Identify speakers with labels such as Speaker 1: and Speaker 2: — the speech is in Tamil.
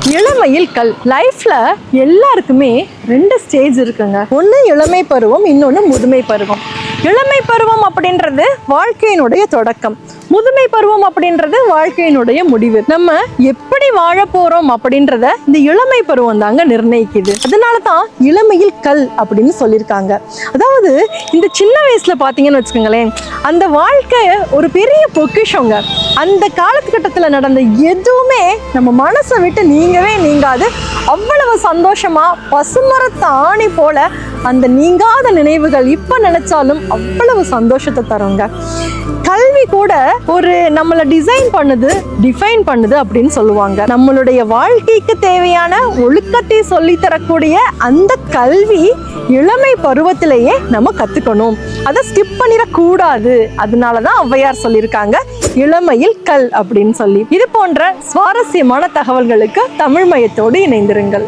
Speaker 1: இளமையில் கல். லைஃப்ல எல்லாருக்குமே ரெண்டு ஸ்டேஜ் இருக்குங்க. ஒன்று இளமை பருவம், இன்னொன்று முதுமை பருவம். இளமை பருவம் அப்படின்றது வாழ்க்கையினுடைய தொடக்கம், முதுமை பருவம் அப்படின்றது வாழ்க்கையினுடைய முடிவு. நம்ம எப்படி வாழ போறோம் அப்படின்றத இந்த இளமை பருவம் தாங்க நிர்ணயிக்குது. அதனாலதான் இளமையில் கல் அப்படின்னு சொல்லியிருக்காங்க. அதாவது இந்த சின்ன வயசுல பாத்தீங்கன்னு வச்சுக்கோங்களேன், அந்த வாழ்க்கை ஒரு பெரிய பொக்கிஷங்க. அந்த காலகட்டத்தில் நடந்த எதுவுமே நம்ம மனசை விட்டு நீங்கவே நீங்காது. அவ்வளவு சந்தோஷமா பசுமரத்து ஆணி போல அந்த நீங்காத நினைவுகள் இப்ப நினைச்சாலும் அவ்வளவு சந்தோஷத்தை தருங்க. கல்வி கூட ஒரு நம்மளை டிஃபைன் பண்ணுது அப்படின்னு சொல்லுவாங்க. நம்மளுடைய வாழ்க்கைக்கு தேவையான ஒழுக்கத்தை சொல்லி தரக்கூடிய அந்த கல்வி இளமை பருவத்திலேயே நம்ம கத்துக்கணும். அதை ஸ்கிப் பண்ணிடக்கூடாது. அதனாலதான் ஔவையார் சொல்லியிருக்காங்க இளமையில் கல் அப்படின்னு சொல்லி. இது போன்ற சுவாரஸ்யமான தகவல்களுக்கு தமிழ் மயத்தோடு இணைந்திருங்கள்.